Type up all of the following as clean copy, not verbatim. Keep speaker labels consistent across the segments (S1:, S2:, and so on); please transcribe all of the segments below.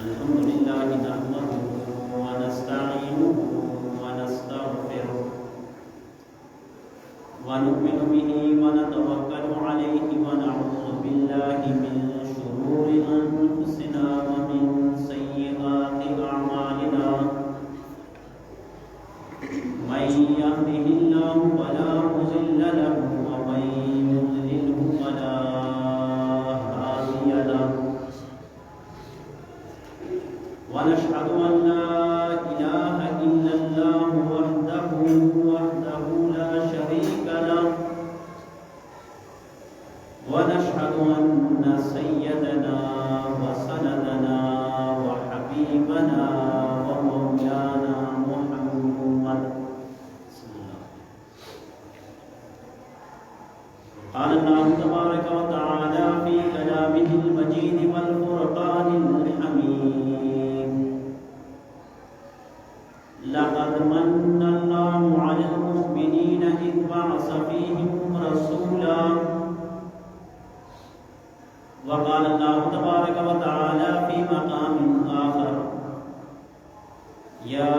S1: الحمد لله نحمده ونستعينه ونستغفره ونؤمن به ونتوكل عليه ونعوذ بالله من شرور أنفسنا ومن سيئات أعمالنا من يهده الله فلا مضل له ومن يضلله فلا هادي له ونشهد أن لا إله إلا الله وحده لا شريك له ونشهد أن سيدنا وسندنا وحبيبنا ومولانا محمد قال الله تبارك وتعالى في كلامه المجيد والفرقان الحميد لقد من الله على المؤمنين إذ بعث فيهم رسولا وقال الله تبارك وتعالى في مقام آخر يا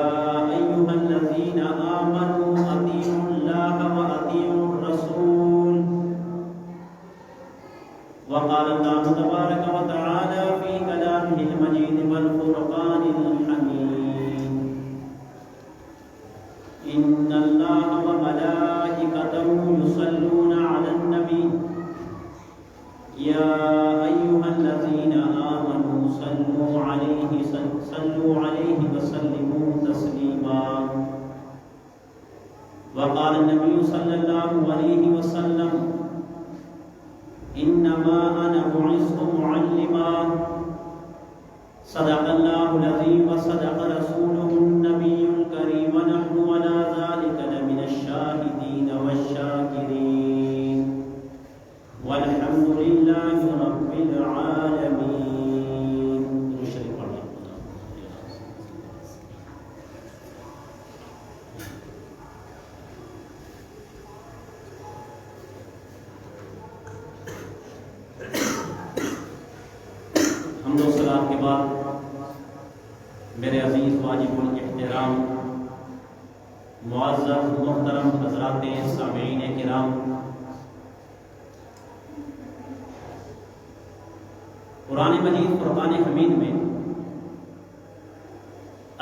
S1: أيها الذين آمنوا أطيعوا الله وأطيعوا الرسول وقال الله تبارك وتعالى في كلامه المجيد والفرقان الحميد إن الله وملائكته يصلون على النبي يا أيها الذين آمنوا صلوا عليه وسلموا تسليما وقال النبي صلى الله عليه وسلم إنما أنا بعثت معلما صدق الله العظيم وصدق رسوله النبي الكريم ونحن على ذلك لمن الشاهدين والشاكرين والحمد لله رب العالمين. حمد و صلاۃ کے بعد میرے عزیز واجب الاحترام معزز محترم حضرات سامعین کرام، قرآن مجید فرقان حمید میں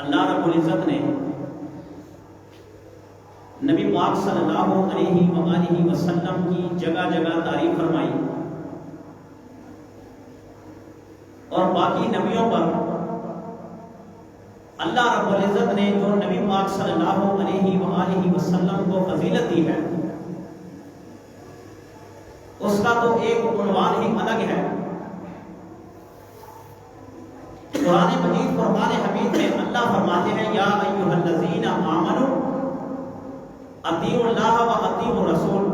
S1: اللہ رب العزت نے نبی پاک صلی اللہ علیہ وآلہ وسلم کی جگہ جگہ تعریف فرمائی اور باقی نبیوں پر اللہ رب العزت نے جو نبی پاک صلی اللہ علیہ وآلہ وسلم کو فضیلت دی ہے اس کا تو ایک عنوان ہی الگ ہے۔ قرآن مجید فرقان حمید میں اللہ فرماتے ہیں یا ایھا الذین آمنوا اطیعوا اللہ و اطیعوا الرسول،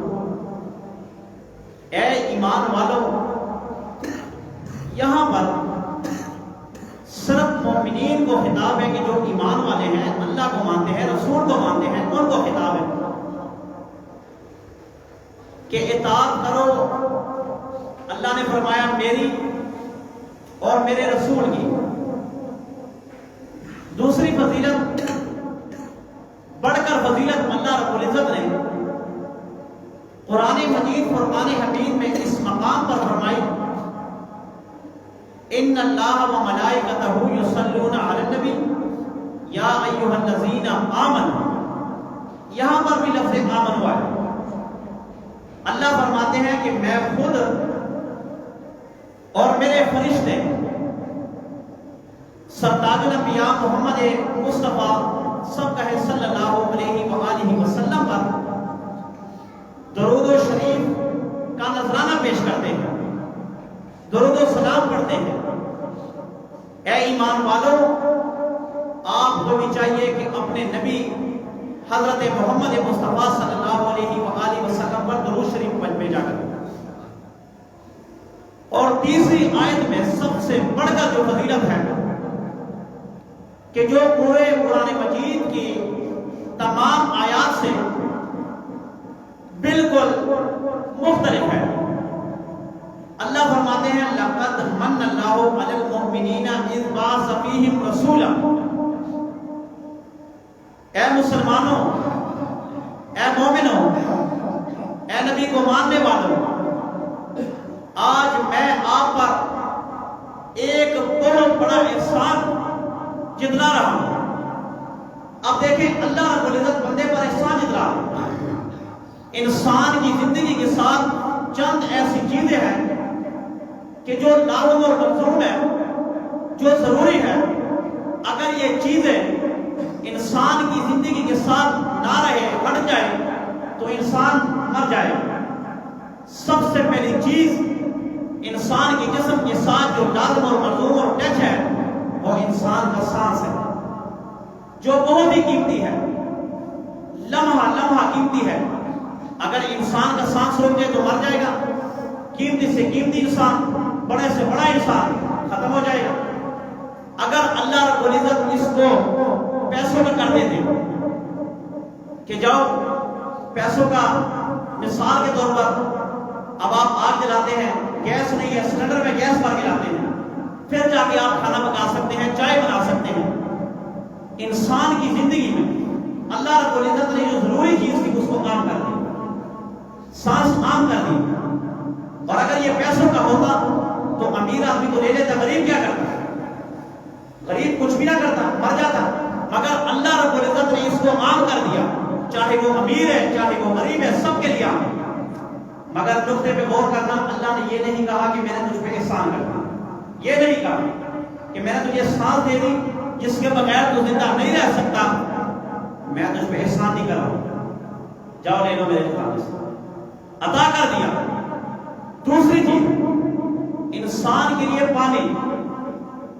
S1: اے ایمان والو، یہاں پر صرف مومنین کو خطاب ہے کہ جو ایمان والے ہیں، اللہ کو مانتے ہیں، رسول کو مانتے ہیں، ان کو خطاب ہے کہ اطاعت کرو۔ اللہ نے فرمایا میری اور میرے رسول کی۔ دوسری فضیلت بڑھ کر فضیلت اللہ رب العزت نے قرآن مجید فرقان حمید میں اس مقام پر فرمائی ان اللہ و ملائکتہ یصلون علی النبی یا ایھا الذین آمنوا، یہاں پر بھی لفظ آمنوا ہے۔ اللہ فرماتے ہیں کہ میں خود اور میرے فرشتے سرتاج الانبیاء محمد مصطفیٰ سب کہے صلی اللہ علیہ وآلہ وسلم پر درود و شریف کا نذرانہ پیش کرتے ہیں، درود و سلام پڑھتے ہیں۔ اے ایمان والو، آپ کو بھی چاہیے کہ اپنے نبی حضرت محمد مصطفیٰ صلی اللہ علیہ وآلہ وسلم پر درود شریف بھیجا کریں۔ اور تیسری آیت میں سب سے بڑھ کر جو فضیلت ہے کہ جو پورے قرآن مجید کی تمام آیات سے بالکل مختلف ہے۔ اللہ فرماتے ہیں لقد من من اللہ علی المؤمنین اذ بعث فیہم رسولا. اے مسلمانوں، اے مومنوں، اے نبی کو ماننے والوں، آج میں آپ پر ایک بہت بڑا احسان جتلا رہا ہوں. اب دیکھیں اللہ رب العزت بندے پر احسان جتلا رہا ہے. انسان کی زندگی کے ساتھ چند ایسی چیزیں ہیں کہ جو لازم اور ملزوم ہے، جو ضروری ہے. اگر یہ چیزیں انسان کی زندگی کے ساتھ نہ رہے، ہٹ جائے تو انسان مر جائے. سب سے پہلی چیز انسان کے جسم کے ساتھ جو لازم اور ملزوم اور ٹچ ہے وہ انسان کا سانس ہے، جو بہت ہی قیمتی ہے. لمحہ لمحہ قیمتی ہے. اگر انسان کا سانس رک جائے تو مر جائے گا. قیمتی سے قیمتی انسان، بڑے سے بڑا انسان ختم ہو جائے گا. اگر اللہ رب العزت اس کو پیسوں کا کر دیتے کہ جاؤ پیسوں کا، مثال کے طور پر اب آپ آگ جلاتے ہیں، گیس نہیں ہے، سلنڈر میں گیس بھر کے لاتے ہیں، پھر جا کے آپ کھانا پکا سکتے ہیں، چائے بنا سکتے ہیں. انسان کی زندگی میں اللہ رب العزت نے جو ضروری چیز تھی اس کو عام کر دی، سانس عام کر دی. اور اگر یہ پیسوں کا ہوتا تو امیر آدمی تو لے لیتا، غریب کیا کرتا؟ غریب کچھ بھی نہ کرتا، مر جاتا. مگر اللہ رب العزت نے اس کو عام کر دیا، چاہے وہ امیر ہے چاہے وہ غریب ہے، سب کے لیے عام ہے. مگر نقطے پہ غور کرنا، اللہ نے یہ نہیں کہا کہ میں نے تجھ پہ احسان کرنا، یہ نہیں کہا کہ میں نے تجھے سانس دے دی جس کے بغیر تو زندہ نہیں رہ سکتا، میں تجھ پہ احسان نہیں کر رہا ہوں، جاؤ لے لو میرے خلاف سے، عطا کر دیا. دوسری چیز، انسان کے لیے پانی،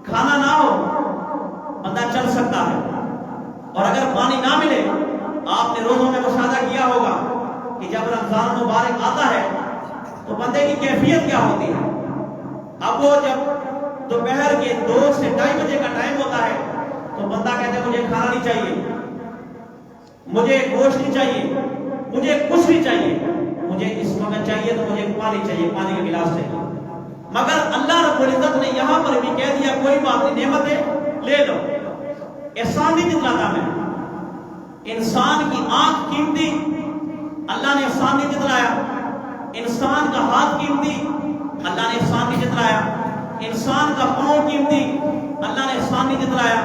S1: کھانا نہ ہو بندہ چل سکتا ہے. اور اگر پانی نہ ملے، آپ نے روزوں میں مشاہدہ کیا ہوگا کہ جب رمضان مبارک آتا ہے تو بندے کی کیفیت کیا ہوتی ہے. اب وہ جب دوپہر کے 2 سے 2:30 بجے کا ٹائم ہوتا ہے تو بندہ کہتا ہے مجھے کھانا نہیں چاہیے، مجھے گوشت نہیں چاہیے، مجھے کچھ نہیں چاہیے، مجھے اس وقت چاہیے تو مجھے پانی چاہیے، پانی کا گلاس چاہیے. مگر اللہ رب العزت نے یہاں پر بھی کہہ دیا کوئی بات نہیں، نعمتیں لے لو. احسان نہیں جتلاتا میں. انسان کی آنکھ قیمتی، اللہ نے احسان نہیں جتلایا. انسان کا ہاتھ قیمتی، اللہ نے احسان نہیں جتلایا. انسان کا پاؤں قیمتی، اللہ نے احسان نہیں جتلایا.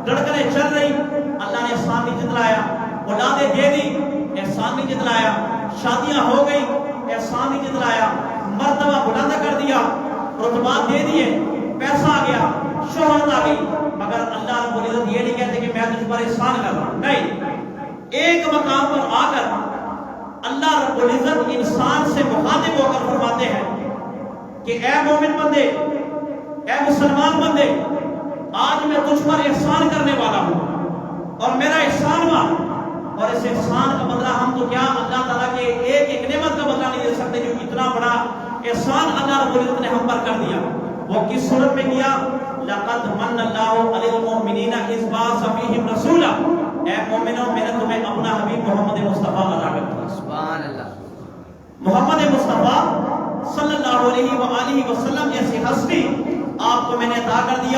S1: دھڑکنیں چل رہی، اللہ نے احسان نہیں جتلایا. اولادیں دے دی، احسان نہیں جتلایا. شادیاں ہو گئی، احسان نہیں جتلایا. مرتبہ بلند کر دیا، رتبات دے دیے، پیسہ آ گیا، شہرت آ گئی. مگر اللہ رب العزت یہ نہیں کہتے کہ میں تجھ پر احسان کر رہا ہوں. نہیں، ایک مقام پر آ کر اللہ رب العزت انسان سے مخاطب ہو کر فرماتے ہیں کہ اے مومن بندے، اے مسلمان بندے، آج میں تجھ پر احسان کرنے والا ہوں اور میرا احسان مان. اور اس احسان کا بدلہ ہم تو کیا اللہ تعالیٰ کے ایک ایک نعمت کا بدلہ نہیں دے سکتے جو اتنا بڑا احسان اللہ رب العزت نے ہم پر کر دیا. وہ کس صورت میں کیا؟ لقد من اللہ علی المؤمنین اذ بعث فیہم رسولا. اے مومنوں، میں نے تمہیں اپنا حبیب محمد مصطفیٰ عطا کر دیا. سبحان اللہ. محمد مصطفیٰ صلی اللہ علیہ وآلہ وسلم جیسی ہستی آپ کو میں نے عطا کر دیا.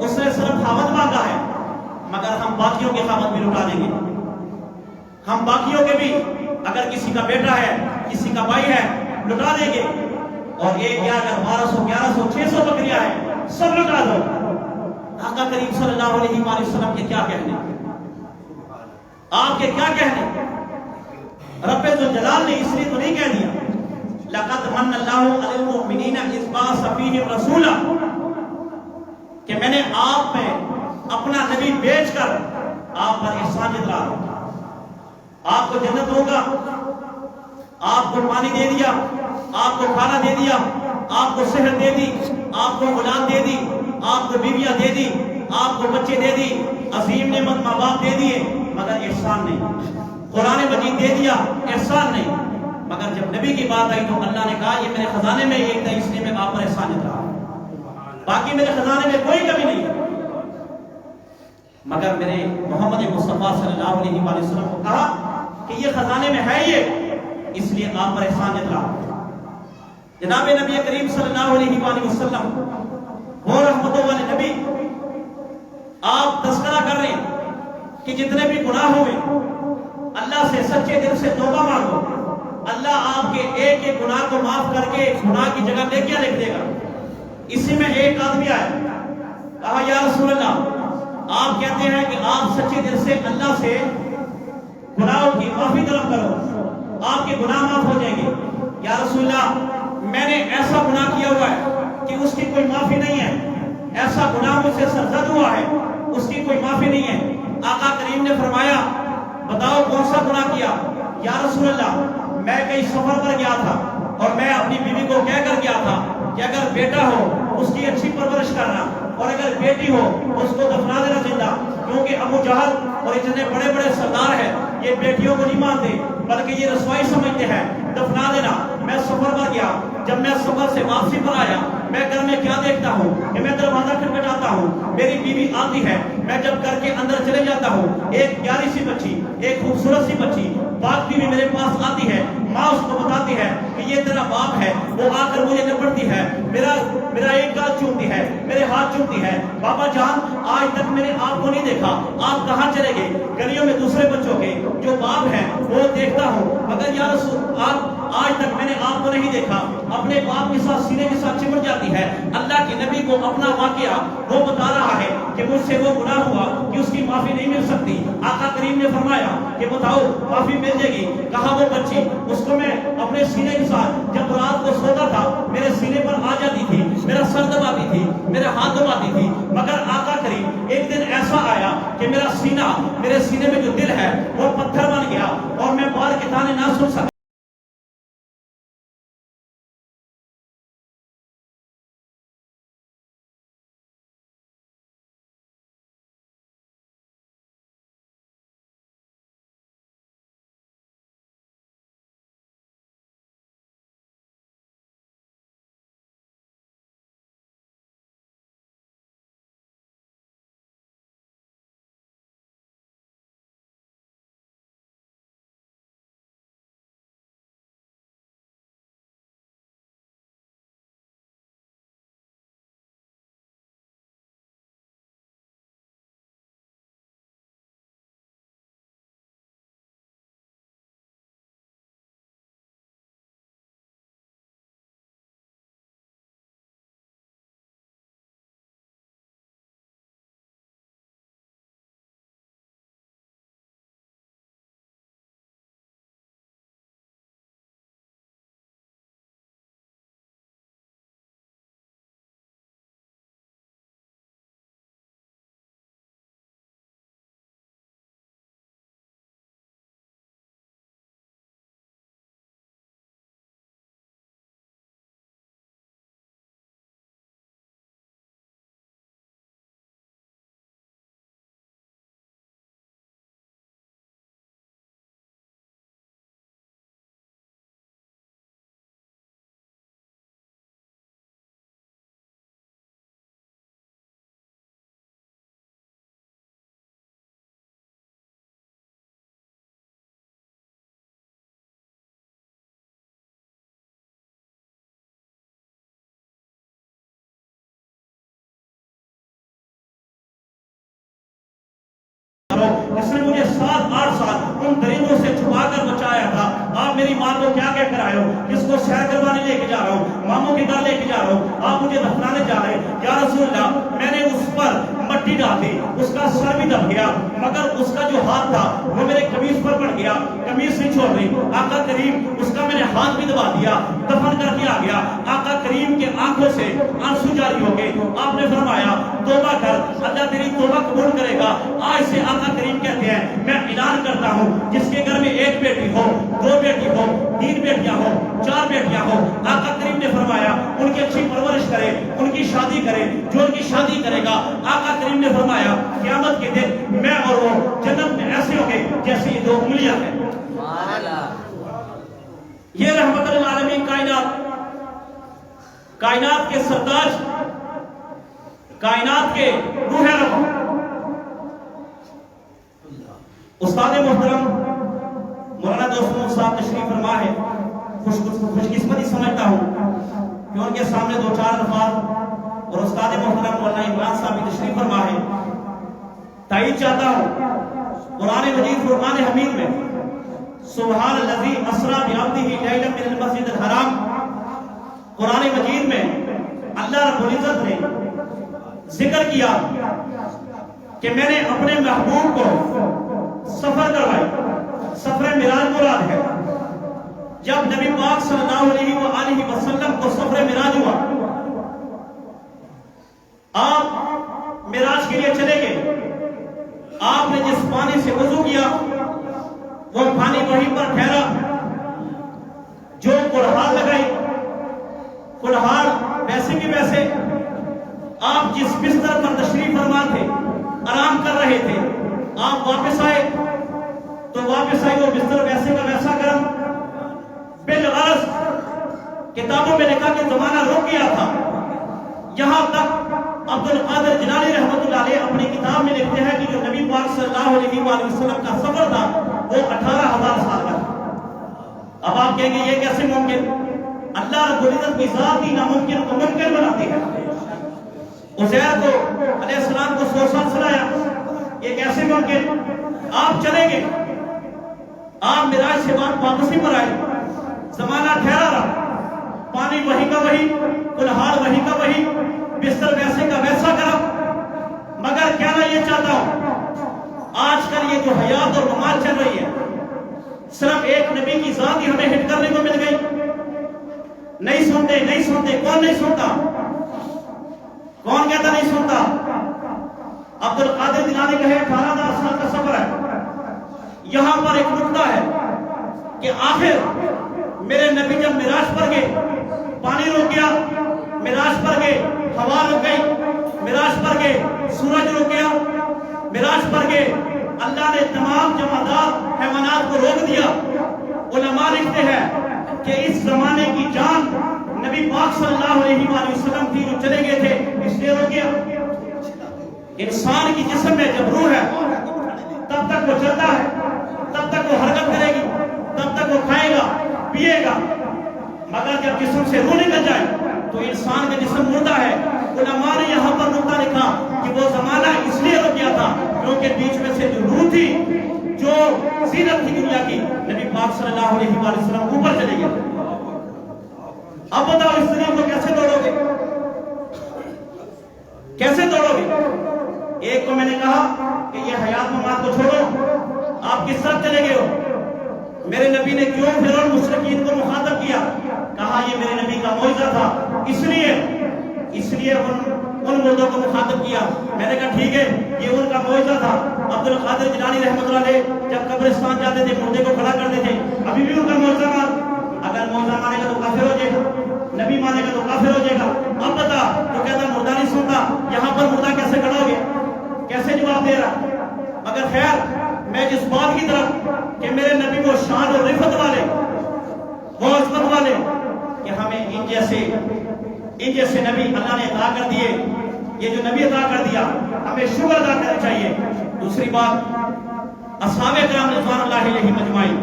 S1: اس نے صرف خاوند مانگا ہے، مگر ہم باقیوں کے خاوند بھی لٹا دیں گے. ہم باقیوں کے بھی، اگر کسی کا بیٹا ہے، کسی کا بھائی ہے، لٹا دیں گے. اور یہ کیا اگر 1200 1100 600 بکریاں ہیں، سب لٹا دو. آقا کریم صلی اللہ علیہ وآلہ وسلم کے کیا کہنے، آپ کے کیا کہنے. رب ذوالجلال نے اس لیے تو نہیں کہہ دیا لقد من اللہ علی المؤمنین اذ بعث فیہم رسولا، کہ میں نے آپ میں اپنا نبی بھیج کر آپ پر احسان جتلا، آپ کو جنت دوں گا، آپ کو پانی دے دیا، آپ کو کھانا دے دیا، آپ کو صحت دے دی، آپ کو اولاد دے دی، آپ کو بیویاں دے دی، آپ کو بچے دے دی، عظیم نعمت ماں باپ دے دیے، مگر احسان نہیں. قرآن مجید دے دیا، احسان نہیں. مگر جب نبی کی بات آئی تو اللہ نے کہا یہ میرے خزانے میں ایک تھا، اس لیے میں آپ پر احسان جتلا، باقی میرے خزانے میں کوئی کمی نہیں ہے. مگر میرے محمد مصطفیٰ صلی اللہ علیہ وآلہ وسلم کو کہا کہ یہ خزانے میں ہے یہ، اس لیے آپ پر احسان جتلا. جناب نبی کریم صلی اللہ علیہ وآلہ وسلم وہ رحمتوں والے نبی، آپ تذکرہ کر رہے ہیں کہ جتنے بھی گناہ ہوئے اللہ سے سچے دل سے توبہ مانگو، اللہ آپ کے ایک ایک گناہ کو معاف کر کے گناہ کی جگہ نیکیاں لکھ دے گا. اسی میں ایک آدمی آیا، کہا یا رسول اللہ، آپ کہتے ہیں کہ آپ سچے دل سے اللہ سے گناہوں کی معافی طلب کرو، آپ کے گناہ معاف ہو جائیں گے. یا رسول اللہ، میں نے ایسا گناہ کیا ہوا ہے کہ اس کی کوئی معافی نہیں ہے، ایسا گناہ مجھ سے سرزد ہوا ہے، اس کی کوئی معافی نہیں ہے. آقا کریم نے فرمایا بتاؤ کون سا گناہ کیا. یا رسول اللہ، میں کئی سفر پر گیا تھا اور میں اپنی بیوی کو کہہ کر گیا تھا کہ اگر بیٹا ہو اس کی اچھی پرورش کرنا، اور اگر بیٹی ہو اس کو دفنا دینا زندہ، کیونکہ ابو جہل اور اتنے بڑے بڑے سردار ہیں، یہ بیٹیوں کو نہیں مانتے بلکہ یہ رسوائی سمجھتے ہیں، دفنا دینا. میں سفر پر گیا، جب میں سفر سے واپسی پر آیا، میں گھر میں کیا دیکھتا ہوں کہ میں دروازہ کھٹکھٹاتا ہوں، میری بیوی آتی ہے، میں جب گھر کے اندر چلے جاتا ہوں، ایک پیاری سی بچی، ایک خوبصورت سی بچی باپ بیوی میرے پاس آتی ہے، ماں اس کو بتاتی ہے کہ یہ تیرا باپ ہے. وہ آ کر مجھے لپٹتی ہے، میرا ایک گال چومتی ہے، میرے ہاتھ چومتی ہے. بابا جان آج تک میں نے آپ کو نہیں دیکھا، آپ کہاں چلے گئے؟ گلیوں میں دوسرے بچوں کے جو باپ ہیں وہ دیکھتا ہوں، مگر یا رسول آپ آج تک میں نے آپ کو نہیں دیکھا. اپنے باپ کے ساتھ سینے کے ساتھ چمٹ جاتی ہے. اللہ کے نبی کو اپنا واقعہ وہ بتا رہا ہے کہ مجھ سے وہ گناہ ہوا کہ اس کی معافی نہیں مل سکتی. آقا کریم نے فرمایا کہ بتاؤ معافی مل جائے گی. کہا وہ بچی، اس کو میں اپنے سینے کے ساتھ جب رات کو سوتا تھا میرے سینے پر آ جاتی تھی، میرا سر دباتی تھی، میرے ہاتھ دباتی تھی. مگر آقا کریم ایک دن ایسا آیا کہ میرا سینہ، میرے سینے میں جو دل ہے وہ پتھر بن گیا اور میں بال کے تانے نہ سن سکا. میری ماں کو کیا کہہ کر آئے ہو؟ کس کو سیر کروانے لے کے جا رہا ہوں؟ ماموں کے گھر لے کے جا رہا ہوں، آپ مجھے دفنانے جا رہے ہیں۔ یا رسول اللہ، میں نے اس پر مٹی ڈال دی، اس کا سر بھی دب گیا، مگر اس کا جو ہاتھ تھا وہ میرے قمیص پر پڑ گیا، قمیص نہیں چھوڑ رہی۔ آقا کریم اس کا میں نے ہاتھ بھی دبا دیا، دفن کر کے آ گیا۔ آقا کریم کے آنکھوں سے آنسو جاری ہو گئے۔ آپ نے فرمایا توبہ کر، اللہ تیری توبہ قبول کرے گا۔ آج سے آقا کریم کہتے ہیں میں اعلان کرتا ہوں، جس کے گھر میں ایک بیٹی ہو، دو بیٹی ہو، تین بیٹیاں ہو، چار بیٹیاں ہو، آقا کریم نے فرمایا ان کی اچھی پرورش کرے، ان کی شادی کرے، جو ان کی شادی کرے گا آقا کریم نے فرمایا قیامت کے دن میں اور وہ جنت میں ایسے ہوں گے جیسے یہ دو انگلیاں ہیں۔ یہ رحمت للعالمین کائنات کے سرداج، کائنات کے روح رب، استاد محترم مولانا دوست صاحب تشریف فرما ہے۔ خوش قسمتی سمجھتا ہوں کہ ان کے سامنے دو چار الفاظ اور استاد محترم مولانا عمران صاحب بھی تشریف فرما ہے۔ تائید چاہتا ہوں قرآن مجید فرقان حمید میں سبحان الذی اسریٰ بعبدہ لیلا من المسجد الحرام، قرآن مجید میں اللہ رب العزت نے ذکر کیا کہ میں نے اپنے محبوب کو سفر کروائی، سفر معراج مراد ہے۔ جب نبی پاک صلی اللہ علیہ وآلہ وسلم کو سفر معراج ہوا، آپ معراج کے لیے چلے گئے، آپ نے جس پانی سے وضو کیا وہ پانی وہیں پر ٹھہرا، جو کڑہار لگائی کڑہار ویسے کی ویسے، آپ جس بستر پر تشریف فرما تھے، آرام کر رہے تھے، آپ واپس آئے تو واپس آئے وہ بستر ویسے کا ویسا گرم۔ بالغرض کتابوں میں لکھا کہ زمانہ رک گیا تھا، یہاں تک عبد القادر جیلانی رحمۃ اللہ علیہ اپنی کتاب میں لکھتے ہیں کہ جو نبی پاک صلی اللہ علیہ وآلہ وسلم کا سفر تھا وہ 18,000 سال کا تھا۔ اب آپ کہیں گے یہ کیسے ممکن؟ اللہ رب العزت کی ذات ہی ناممکن کو ممکن بناتی ہے۔ عزیر کو علیہ السلام کو 100 سال سلایا، یہ کیسے ممکن؟ آپ چلیں گے، آپ معراج سے واپسی پر آئے، زمانہ ٹھہرا رہا، پانی وہی کا وہی، کلہاڑ وہی کا وہی، بستر ویسے کا ویسا کرا، مگر کہنا یہ چاہتا ہوں آج کل یہ جو حیات اور ممات چل رہی ہے، صرف ایک نبی کی ذات ہی ہمیں ہٹ کرنے کو مل گئی۔ نہیں سنتے، نہیں سنتے، کون نہیں سنتا؟ کون کہتا نہیں سنتا؟ عبد القادر جیلانی کہے 18,000 سال کا سفر ہے۔ یہاں پر ایک نقطہ ہے کہ آخر میرے نبی جب معراج پر گئے، پانی رک گیا، معراج پر گئے، ہوا رک گئی، معراج پر گئے، سورج رک گیا، معراج پر گئے، اللہ نے تمام جمادات حیوانات کو روک دیا۔ علماء لکھتے ہیں کہ اس زمانے کی جان نبی پاک صلی اللہ علیہ وآلہ وسلم کی جو چلے گئے تھے اس لیے رک گیا۔ انسان کی جسم میں جب روح ہے تب تک وہ چلتا ہے، تب تک وہ حرکت کرے گی، تب تک وہ کھائے گا، پیے گا، مگر جب جسم سے روح نکل جائے تو انسان کا جسم مردہ ہے۔ علماء نے یہاں پر نقطہ لکھا کہ وہ زمانہ اس لیے رک گیا تھا کیونکہ بیچ میں سے جو روح تھی، جو زینت تھی دنیا کی، نبی پاک صلی اللہ علیہ وآلہ وسلم اوپر چلے گئے۔ اب بتاؤ اس دنیا کو کیسے توڑو گے؟ کیسے توڑو گے؟ ایک کو میں نے کہا کہ یہ حیات ممات کو چھوڑو، آپ کس طرف چلے گئے ہو؟ میرے نبی نے کیوں فرعون مشرکین کو مخاطب کیا؟ کہا یہ میرے نبی کا معجزہ تھا، اس لیے ان مردوں کو مخاطب کیا۔ میں نے کہا ٹھیک ہے، یہ ان کا معجزہ تھا۔ عبد القادر جیلانی رحمۃ اللہ علیہ جب قبرستان جاتے تھے مردے کو کھڑا کرتے تھے، ابھی بھی ان کا معجزہ مان۔ اگر معجزہ مانے گا تو کافر ہو جائے گا، نبی مانے گا تو کافر ہو جائے گا۔ اب بتا تو کہتا مردہ نہیں سنتا، یہاں پر مردہ کیسے کھڑا ہو گیا؟ کیسے جواب دے رہا؟ مگر خیر، میں جس بات کی طرف کہ میرے نبی وہ شان اور رفت والے، وہ عظمت والے کہ ہمیں ان جیسے نبی اللہ نے عطا کر دیے، یہ جو نبی عطا کر دیا ہمیں شکر ادا کرنا چاہیے۔ دوسری بات، اصحاب کرام رضوان اللہ علیہم اجمعین،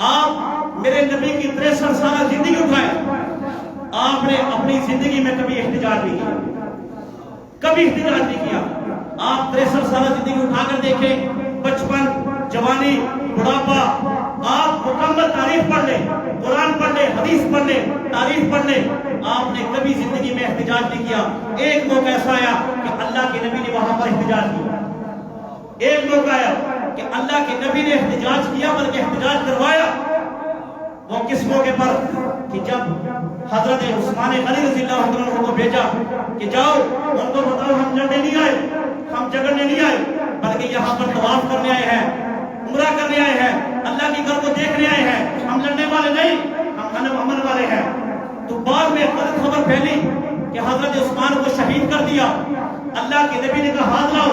S1: آپ میرے نبی کی 63 سالہ زندگی اٹھائے، آپ نے اپنی زندگی میں کبھی احتجاج نہیں کیا، کبھی احتجاج نہیں کیا۔ آپ 63 سالہ زندگی اٹھا کر دیکھیں، بچپن، جوانی، بڑھاپا، آپ مکمل تاریخ پڑھ لیں، قرآن پڑھ لیں، حدیث پڑھ لیں، تاریخ پڑھ لیں، آپ نے کبھی زندگی میں احتجاج نہیں کیا۔ ایک موقع ایسا آیا کہ اللہ کے نبی نے وہاں پر احتجاج کیا، ایک موقع آیا کہ اللہ کے نبی نے احتجاج کیا، بلکہ احتجاج کروایا۔ وہ کس موقع پر؟ کہ جب حضرت عثمان غنی رضی اللہ عنہ کو بھیجا کہ جاؤ ان کو بتاؤ ہم لڑنے نہیں آئے، ہم جھگڑنے نہیں آئے، بلکہ یہاں پر طواف کرنے آئے ہیں، عمرہ کرنے آئے ہیں، اللہ کے گھر کو دیکھنے آئے ہیں، ہم لڑنے والے نہیں، ہم امن والے ہیں۔ تو بعد میں غلط خبر پھیلی کہ حضرت عثمان کو شہید کر دیا۔ اللہ کے نبی نے کہا ہاتھ لاؤ،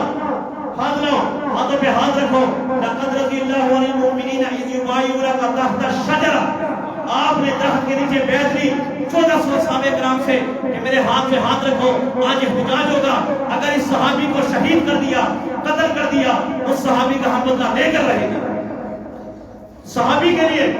S1: ہاتھ لاؤ، ہاتھوں پہ ہاتھ رکھو۔ لقد رضی اللہ عن المؤمنین اذ یبایعونک تحت الشجرہ، آپ نے درخت کے نیچے بیعت لی 1400 صحابہ کرام سے کہ میرے ہاتھ پہ ہاتھ رکھو، آج احتجاج ہوگا۔ اگر اس صحابی کو شہید کر دیا، قتل کر دیا، اس صحابی کا ہم بدلہ لے کر رہیں گے۔ صحابی کے لیے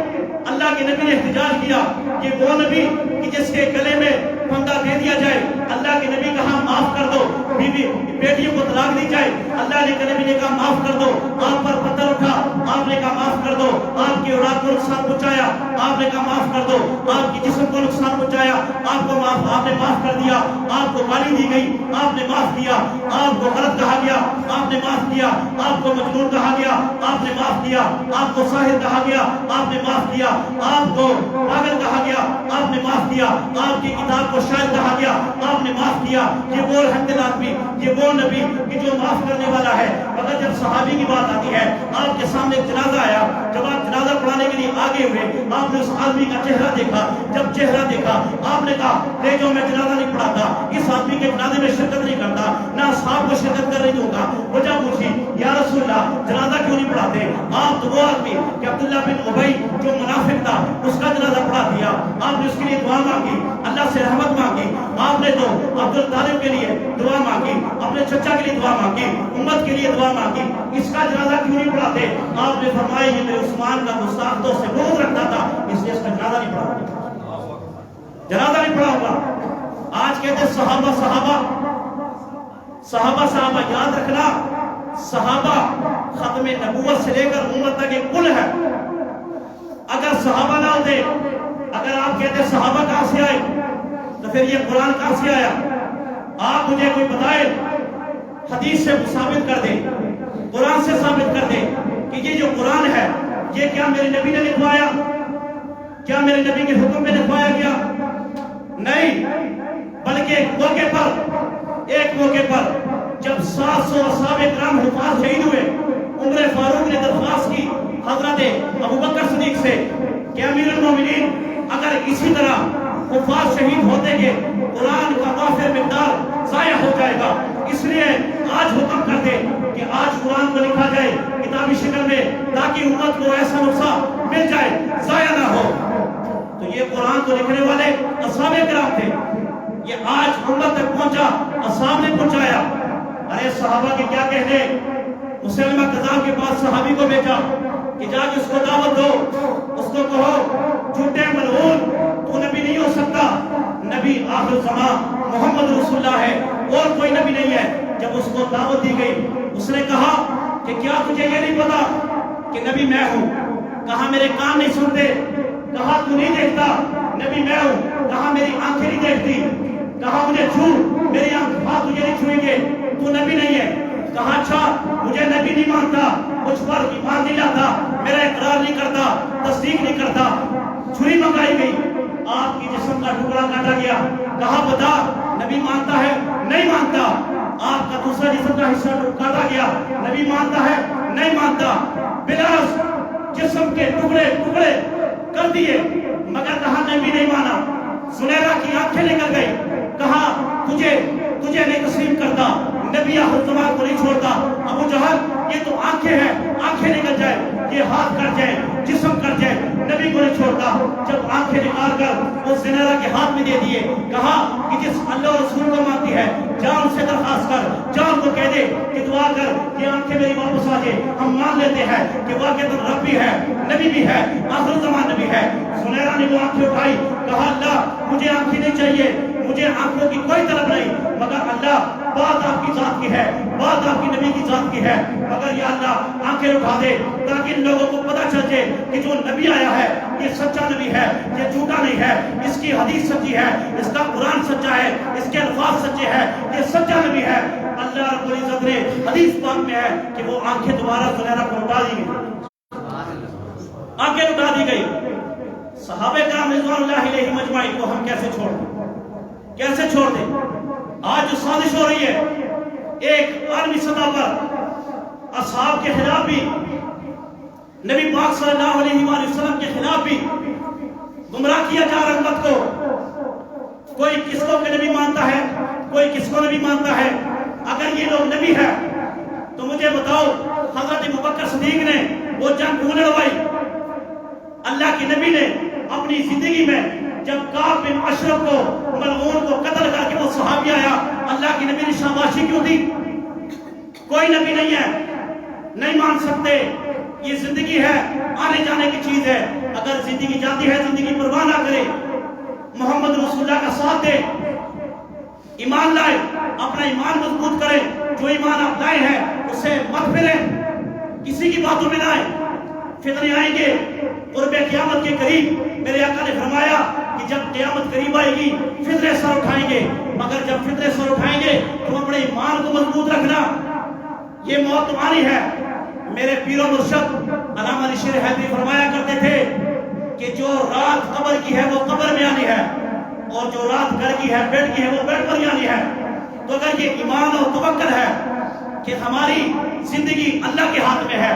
S1: اللہ کے نبی نے احتجاج کیا کہ وہ نبی کہ جس کے گلے میں پھندا دے دیا جائے، اللہ کے نبی کہا معاف کر دو، بیوی بیٹیوں کو طلاق دی جائے، اللہ کے نبی نے کہا معاف کر دو، آپ پر پتھر اٹھا، آپ نے کہا معاف کر دو، آپ کی اولاد کو نقصان پہنچایا، آپ نے کہا معاف کر دو، آپ کی جسم کو نقصان پہنچایا، آپ نے معاف کر دیا، آپ کو گالی دی گئی، آپ نے معاف کیا، آپ کو غلط کہا گیا، آپ نے معاف کیا، آپ کو مجنون کہا گیا، آپ نے معاف کیا، آپ کو ساحر کہا گیا، آپ نے معاف کیا، آپ کو پاگل کہا گیا، آپ نے معاف کیا، آپ کی کتاب کو شاعر کہا گیا، آپ نے معاف کیا۔ یہ وہ رحمت آدمی، یہ وہ نبی کہ جو معاف کرنے والا ہے۔ مگر جب صحابی کی بات آتی ہے، آپ کے سامنے ایک جنازہ آیا، جب آپ جنازہ پڑھانے کے لیے آگے ہوئے، آپ نے اس آدمی کا چہرہ دیکھا، جب چہرہ دیکھا آپ نے کہا لے جو میں جنازہ نہیں پڑھاتا، اس آدمی کے جنازے میں شرکت نہیں کرتا، نہ اصحاب کو شرکت کرنے دوں گا۔ وجہ پوچھی یا رسول اللہ جنازہ کیوں نہیں پڑھاتے؟ آپ تو وہ آدمی کہ عبداللہ بن ابی جو منافق تھا اس کا جنازہ پڑھا دیا، آپ نے اس کے لیے دعا مانگی، اللہ سے رحمت مانگی، آپ نے تو عبدالطالب کے لیے دعا مانگی، اپنے چچا کے لیے دعا مانگی، امت کے لیے دعا مانگی، اس کا جنازہ کیوں نہیں پڑھاتے؟ آپ نے فرمایا یہ میرے عثمان کا گستاخوں سے بغض رکھتا تھا، اس لیے اس کا جنازہ نہیں پڑھا، جنازہ نہیں پڑھا ہوگا۔ آج کہتے ہیں صحابہ صحابہ صحابہ صحابہ، یاد رکھنا صحابہ ختم نبوت سے لے کر امت تک ایک پل ہے۔ اگر صحابہ نہ ہوتے، اگر آپ کہتے صحابہ کہاں سے آئے تو پھر یہ قرآن کہاں سے آیا؟ آپ مجھے کوئی بتائے، حدیث سے ثابت کر دے، قرآن سے ثابت کر دے کہ یہ جو قرآن ہے یہ کیا میرے نبی نے لکھوایا؟ کیا میرے نبی کے حکم میں لکھوایا گیا؟ نہیں، بلکہ ایک موقع پر جب 700 اصحابہ کرام حفاظ شہید ہوئے، عمر فاروق نے درخواست کی حضرت ابوبکر صدیق سے کہ امیر المومنین اگر اسی طرح حفاظ شہید ہوتے کہ قرآن کا وافر مقدار ضائع ہو جائے گا، اس لیے آج حکم کر دے کہ آج قرآن کو لکھا جائے کتابی شکل میں، تاکہ امت کو ایسا نسخہ مل جائے ضائع نہ ہو۔ تو یہ قرآن کو لکھنے والے اصحاب کرام تھے، یہ آج امت تک پہنچا، اصحاب نے پہنچایا۔ ارے صحابہ کے کیا کہنے، مسلمہ کذاب کے پاس صحابی کو بھیجا کہ جا کے اس کو دعوت دو، اس کو کہو جھوٹے ملعون تو نبی نہیں ہو سکتا، نبی آخر زمان محمد رسول اللہ ہے، اور کوئی نبی نہیں ہے۔ جب اس کو دعوت دی گئی اس نے کہا کہ کیا تجھے یہ نہیں پتا کہ نبی میں ہوں؟ کہا میرے کان نہیں سنتے، کہا تو نہیں دیکھتا، نبی میں ہوں، کہا میری آنکھیں نہیں دیکھتی، کہا مجھے چھو، میری ہاتھ تجھے نہیں چھوئیں گے، تو نبی نہیں ہے۔ کہا اچھا مجھے نبی نہیں مانتا، مجھ پر ایمان نہیں لاتا، میرا اقرار نہیں کرتا، تصدیق نہیں کرتا۔ چھری منگائی گئی، آپ کی جسم کا ٹکڑا کاٹا گیا، کہا بتا نبی مانتا ہے؟ نہیں مانتا۔ آپ کا دوسرا جسم کا حصہ کاٹا گیا، نبی مانتا ہے؟ نہیں مانتا۔ بلاس جسم کے ٹکڑے کر دیے، مگر کہا نبی نہیں مانا۔ زلیخا کی آنکھیں نکل گئی، کہا تجھے نہیں تسلیم کرتا، نبی آخر زمان کو نہیں چھوڑتا۔ ابو جہل یہ تو آنکھیں ہیں، آنکھیں نکل جائے، یہ ہاتھ کٹ جائے، جسم کٹ جائے، نبی کو نہیں چھوڑتا۔ جب آنکھیں نکال کر اس زلیخا کے ہاتھ میں دے دیے، کہا کہ جس اللہ اور رسول کو مانتی ہے جان سے درخواست کر، جان کو کہہ دے کہ دعا کر کہ آنکھیں میری واپس آ جائے، ہم مان لیتے ہیں کہ واقعتاً رب بھی ہے، نبی بھی ہے، آخر زمان نبی ہے۔ زلیخا نے وہ آنکھیں اٹھائی، کہا اللہ مجھے آنکھیں نہیں چاہیے، مجھے آنکھوں کی کوئی طلب نہیں، مگر اللہ بات آپ کی ذات کی ہے، بات آپ کی نبی کی ذات کی ہے، مگر یا اللہ آنکھیں اٹھا دے تاکہ ان لوگوں کو پتہ چل جائے کہ جو نبی آیا ہے یہ سچا نبی ہے، یہ جھوٹا نہیں ہے، اس کی حدیث سچی ہے، اس کا قرآن سچا ہے، اس کے الفاظ سچے ہیں، یہ سچا نبی ہے۔ اللہ رب العزت نے حدیث پاک میں ہے کہ وہ آنکھیں دوبارہ زلیرہ کو اٹھا دی گئی، آنکھیں اٹھا دی گئی۔ صحابہ کرام رضوان اللہ علیہم اجمعین کو ہم کیسے چھوڑ دیں، کیسے چھوڑ دیں؟ آج جو سازش ہو رہی ہے ایک عالمی سطح پر اصحاب کے خلاف بھی، نبی پاک صلی اللہ علیہ وآلہ وسلم کے خلاف بھی گمراہ کیا جا رہا امت کو، کوئی کس کو نبی مانتا ہے، کوئی کس کو نبی مانتا ہے۔ اگر یہ لوگ نبی ہے تو مجھے بتاؤ حضرت ابوبکر صدیق نے وہ جنگ کیوں لڑوائی؟ اللہ کے نبی نے اپنی زندگی میں جب کعب بن اشرف کو ملعون کو قتل کر کے وہ صحابی آیا، اللہ کے نبی نے شاباشی کیوں دی؟ کوئی نبی نہیں ہے، نہیں مان سکتے، یہ زندگی ہے، آنے جانے کی چیز ہے، اگر زندگی جاتی ہے زندگی پرواہ نہ کرے، محمد رسول اللہ کا ساتھ دے، ایمان لائے، اپنا ایمان مضبوط کرے، جو ایمان آپ لائے ہیں اسے مت پھریں، کسی کی باتوں میں لائیں، فتنے آئیں گے قرب قیامت کے قریب۔ میرے آقا نے فرمایا کہ جب قیامت قریب آئے گی فتنے سر اٹھائیں گے، مگر جب فتنے سر اٹھائیں گے تو اپنے ایمان کو مضبوط رکھنا، یہ موت تمہاری ہے۔ میرے پیر و مرشد علامہ علی شیر حیدری فرمایا کرتے تھے کہ جو رات قبر کی ہے وہ قبر میں آنی ہے، اور جو رات گھر کی ہے بیڈ کی ہے وہ بیڈ پر ہی آنی ہے۔ تو اگر یہ ایمان اور توکل ہے کہ ہماری زندگی اللہ کے ہاتھ میں ہے،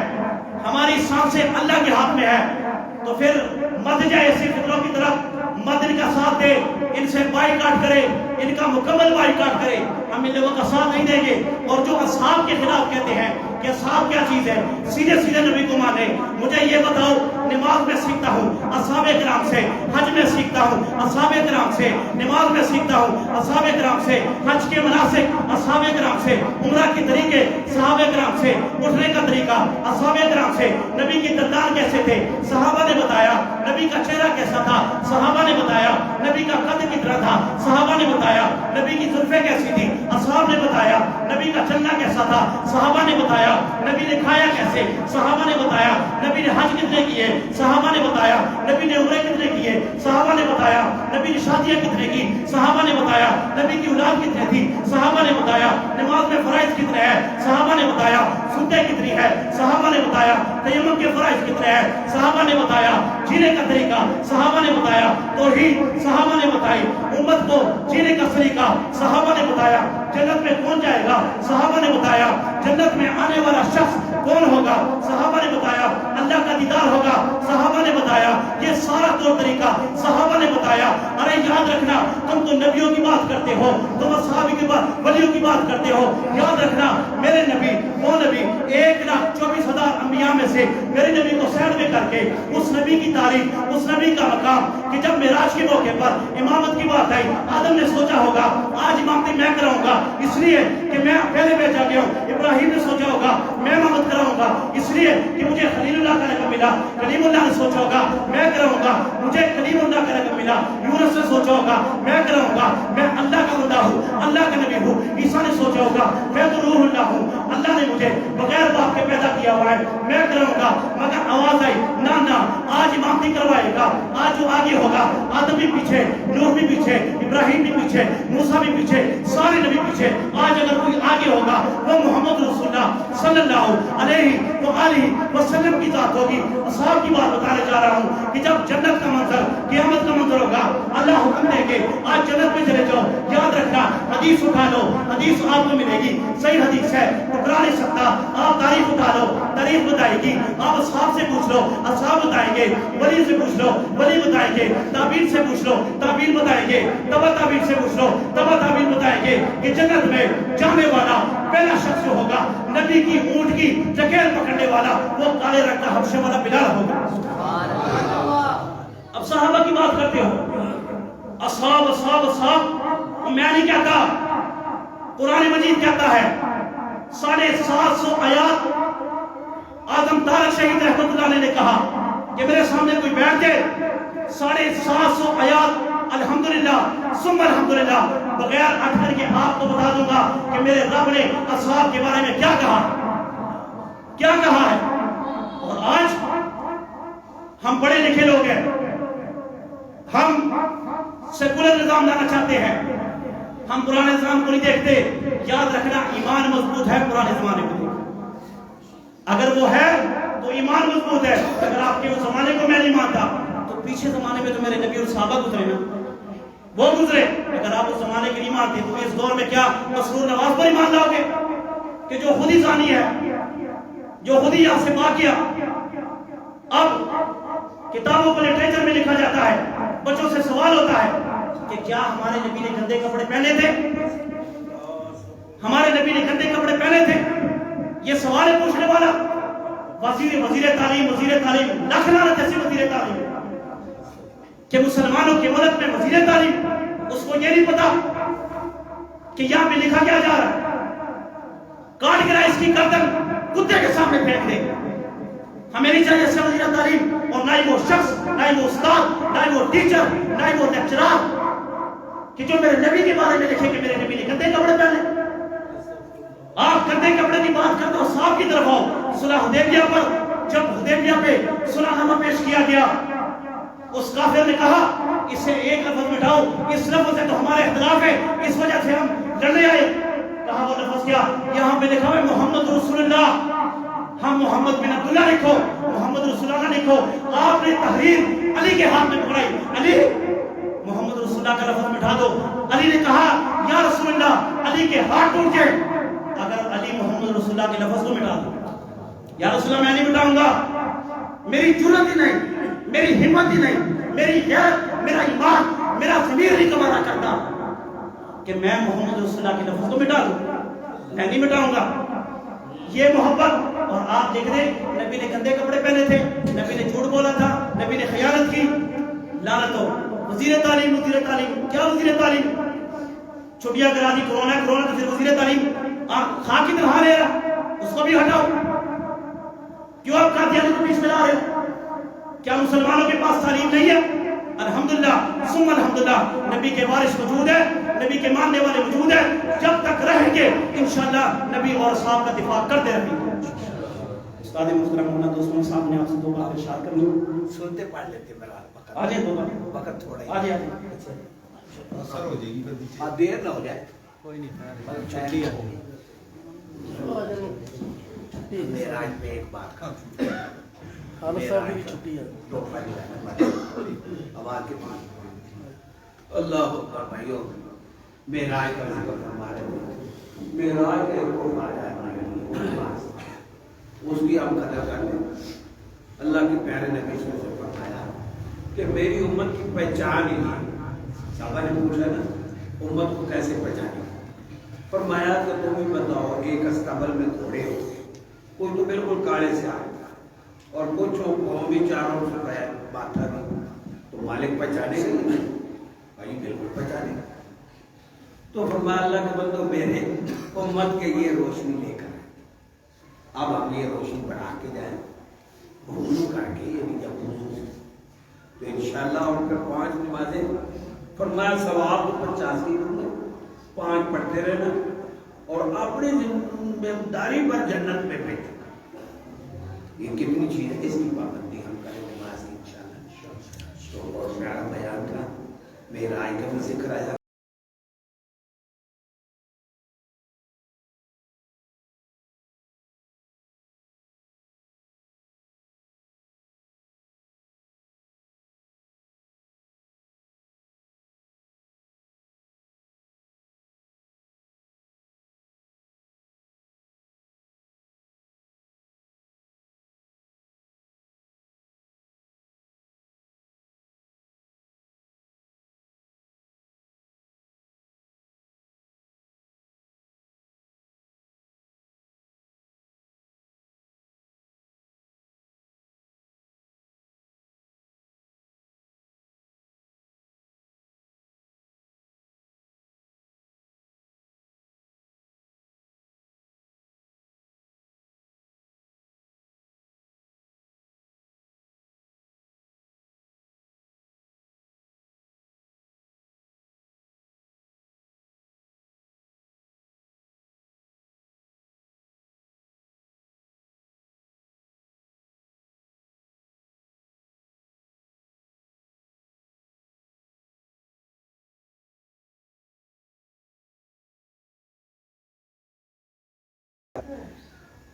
S1: ہماری سانسیں اللہ کے ہاتھ میں ہے، تو پھر مت جائے ایسی فکروں کی طرف، مت ان کا ساتھ دے، ان سے بائیکاٹ کرے، ان کا مکمل بائیکاٹ کرے، ہم ان لوگوں کا ساتھ نہیں دیں گے۔ اور جو اصحاب کے خلاف کہتے ہیں کہ اصحاب کیا چیز ہے، سیدھے سیدھے نبی کو مانے، مجھے یہ بتاؤ، نماز میں سیکھتا ہوں اصحاب کرام سے، حج میں سیکھتا ہوں اصحاب کرام سے، نماز میں سیکھتا ہوں اصحاب کرام سے، حج کے مناسک اصحاب کرام سے، عمرہ کے طریقے صحابہ کرام سے، اٹھنے کا طریقہ اصحاب کرام سے، نبی کی دندان کیسے تھے صحابہ نے بتایا، نبی کا چہرہ کیسا تھا صحابہ نے بتایا، نبی کا قد کتنا تھا صحابہ نے بتایا، نبی کی زلفیں کیسی تھی اصحاب نے بتایا، نبی کا چلنا کیسا تھا صحابہ نے بتایا، نبی نے کھایا کیسے صحابہ نے بتایا، نبی نے حج کتنے کیے صحابہ نے بتایا، نبی نے عمرے کتنے کیے صحابہ نے بتایا، نبی نے شادیاں کتنے کی صحابہ نے بتایا، نبی کی اولاد کتنے تھی صحابہ نے بتایا، نماز میں فرائض کتنے ہیں صحابہ نے بتایا، سنتیں کتنی ہے صحابہ نے بتایا، تیمم کے فرائض کتنے ہیں صحابہ نے بتایا، جینے کا طریقہ صحابہ نے بتایا، توحید صحابہ نے بتائی، امت کو جینے کا طریقہ صحابہ نے بتایا، جنت میں کون جائے گا صحابہ نے بتایا، جنت میں آنے والا شخص کون ہوگا صحابہ نے بتایا، اللہ کا دیدار ہوگا صحابہ نے بتایا، یہ سارا طور طریقہ صحابہ نے بتایا۔ ارے یاد رکھنا، تم تو نبیوں کی بات کرتے ہو، تم اصحاب کی بات ولیوں کی بات کرتے ہو، یاد رکھنا میرے نبی وہ نبی 1,24,000 انبیاء میں سے میرے نبی کو سینڈ میں کر کے اس نبی کی تعریف، اس نبی کا مقام کہ جب معراج کے موقع پر امامت کی بات آئی، آدم نے سوچا ہوگا آج امامتی میں کراؤں گا اس لیے کہ میں پہلے بھیجا گیا ہوں، ابراہیم نے سوچا ہوگا میں امامت کراؤں گا اس لیے کہ مجھے خلیل اللہ کا لقب ملا، کلیم اللہ نے سوچا ہوگا میں کراؤں گا مجھے کلیم اللہ کا لقب ملا، یونس نے سوچا ہوگا میں کراؤں گا میں اللہ کا بندہ ہوں، اللہ کا نبی ہوں، عیسیٰ نے سوچا ہوگا میں تو روح اللہ ہوں، اللہ نے مجھے بغیر باپ کے پیدا کیا ہوا ہے میں کراؤں گا، مگر آواز آئی نہ آج امامتی کروائے گا، آج جو آگے ہوگا آدم بھی پیچھے، نوح بھی پیچھے، ابراہیم بھی پیچھے، موسیٰ بھی پیچھے، سارے نبی پیچھے، آج اگر کوئی آگے ہوگا وہ محمد رسول اللہ صلی اللہ علیہ وآلہ وسلم کی ذات ہوگی۔ اصحاب کی بات بتانے جا رہا ہوں کہ جب جنت کا منظر قیامت کا منظر ہوگا اللہ حکم دے گے آج جنت میں چلے جاؤ، یاد رکھنا حدیث اٹھا لو، حدیث آپ کو ملے گی، صحیح حدیث ہے ٹکرا نہیں سکتا، آپ تاریخ اٹھا لو تاریخ بتائے گی، آپ اصحاب سے پوچھ لو اصحاب بتائیں گے، ولی سے پوچھ لو ولی بتائیں گے، تابعین سے پوچھ لو تابعین بتائیں گے، تبع تابعین سے پوچھ لو تبع تابعین بتائیں گے کہ جنت میں جانے والا پہلا شخص جو ہوگا نبی کی اونٹ کی جگیر پکڑنے والا وہ کالے رنگ کا حبشے والا بلال ہوگا۔ اب صحابہ کی بات کرتے ہو، اصحاب اصحاب اصحاب، میں نہیں کہتا، قرآن مجید کہتا ہے 750 آیات آدم طارق شہید رحمت اللہ علیہ نے کہا کہ میرے سامنے کوئی بیٹھ جائے 750 آیات الحمدللہ ثم الحمدللہ بغیر اٹھ کر کے آپ کو بتا دوں گا کہ میرے رب نے اصحاب کے بارے میں کیا کہا ہے. اور آج ہم بڑے لکھے لوگ ہیں, ہم سیکولر نظام لانا چاہتے ہیں, ہم پرانے نظام کو نہیں دیکھتے. یاد رکھنا ایمان مضبوط ہے پرانے زمانے میں, اگر وہ ہے تو ایمان مضبوط ہے. اگر آپ کے اس زمانے کو میں نہیں مانتا تو پیچھے زمانے میں تو میرے نبی اور صحابہ گزرے نا, وہ گزرے. اگر آپ اس زمانے کی نہیں مانتے تو اس دور میں کیا مسرور نواز پر ایمان لاؤ گے کہ جو خود ہی زانی ہے, جو خود ہی یہاں سے پاک کیا. اب کتابوں پر لٹریچر میں لکھا جاتا ہے, بچوں سے سوال ہوتا ہے کہ کیا ہمارے نبی نے گندے کپڑے پہنے تھے؟ ہمارے نبی نے گندے کپڑے پہنے تھے؟ یہ سوال ہے پوچھنے والا. وزیر تعلیم لاکھ لعنت ایسی وزیر تعلیم کہ مسلمانوں کے ملک میں وزیر تعلیم, اس کو یہ نہیں پتا کہ یہاں پہ لکھا کیا جا رہا ہے. کاٹ کر اس کی گردن کتے کے سامنے پھینک دے. ہمیں نہیں چاہیے ایسے وزیر تعلیم, اور نہ ہی وہ شخص, نہ ہی وہ استاد, نہ ہی وہ ٹیچر, نہ ہی وہ لیکچرار کہ جو میرے نبی کے بارے میں لکھے کہ میرے نبی نے گندے کپڑے پہنے. آپ گندے کپڑے کی بات کرتے ہو, صاحب کی طرف آؤ. صلح حدیبیہ پر جب حدیبیہ پہ صلح نامہ پیش کیا گیا, اس کافر نے کہا اسے ایک لفظ مٹاؤ, اس لفظ سے تو ہمارے اختلاف ہے, اس وجہ سے ہم لڑنے آئے. کہا وہ لفظ کیا؟ یہاں پہ لکھا ہے محمد رسول اللہ, ہم محمد بن عبداللہ لکھو, محمد رسول اللہ لکھو. آپ نے تحریر علی کے ہاتھ میں پکڑائی, علی محمد رسول اللہ کا لفظ مٹا دو. علی نے کہا یا رسول اللہ, علی کے ہاتھ ٹوٹ گئے اگر علی محمد رسول اللہ کے لفظ کو مٹا دو. یا رسول اللہ میں نہیں مٹاؤں گا, میری جرت ہی نہیں, میری ہمت ہی نہیں, میری غیرت, میرا ایمان, میرا ضمیر نہیں گوارا کرتا کہ میں محمد رسول اللہ کے لفظ کو مٹا دوں. میں نہیں مٹاؤں گا. یہ محبت. اور آپ دیکھ رہے نبی نے گندے کپڑے پہنے تھے, نبی نے جھوٹ بولا تھا, نبی نے خیانت کی. لعنت ہو. وزیر تعلیم کیا وزیر تعلیم, چھٹیاں کرا دی, کرونا تو پھر وزیر تعلیم آپ خاک کی طرح لے رہا, اس کو بھی ہٹاؤ. کیوں آپ قادیانی کو بیچ میں لا رہے ہو؟ کیا مسلمانوں کے پاس تعلیم نہیں ہے؟ الحمدللہ ثم الحمدللہ نبی کے وارث موجود ہے, نبی کے ماننے والے موجود ہیں. جب تک رہیں گے انشاءاللہ نبی اور صحابہ کا دفاع کرتے رہیں گے. استاد محترم مولانا دوستوں صاحب نے آپ سے دو بات ارشاد کرنی,
S2: سنتے پڑھ لیتے برابر.
S1: آ جائیں, دو بات
S2: وقت تھوڑا ہی
S1: آ جائیں.
S2: سر ہو جائے گی, دیر نہ ہو جائے, کوئی نہیں, چھٹی ہوگی. میرا آج میں ایک بات کا چھٹی ہے آواز کے پاس اللہ اکبر. بھائیوں میرا آج کا ذکر فرما رہے ہیں, میرا آج کا ایک فرمایا ہے اس کی ہم قدر کر لیں. اللہ کے پیارے نبی سے فرمایا کہ میری امت کی پہچان ہی نہیں. صحابہ نے پوچھا نا امت کو کیسے پہچانے, فرمایا کہ تم ہی بتاؤ, ایک استبل میں گھوڑے ہو, کوئی تو بالکل کاڑے سے آئے اور کچھ قوم بھی چاروں سے بات تھا تو مالک پہچانے گا نہیں بھائی, بالکل پہچانے گا. تو فرمایا اللہ کے بندو میرے امت کے یہ روشنی لے کر اب ہم یہ روشنی بڑھا کے جائیں, وضو کر کے, یہ بھی جب وضو سے تو انشاءاللہ ان کا 5 نمازیں فرمایا ثواب 85 دوں گے, 5 پڑھتے رہنا اور اپنی ذمہ پر جنت میں بیٹھے. یہ کتنی چیز ہے, اس کی پابندی ہم کریں نماز کی انشاءاللہ. تو بہت پیارا بیان تھا, میرا آئی کا بھی ذکر آیا.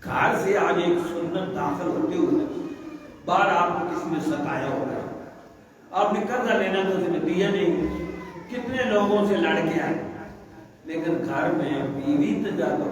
S2: گھر سے آج ایک سنت داخل ہوتے ہوئے باہر آپ کو کسی نے ستایا ہوگا، آپ نے قرضہ لینا تو اس نے دیا نہیں، کتنے لوگوں سے لڑ کے آئے، لیکن گھر میں بیوی تجارت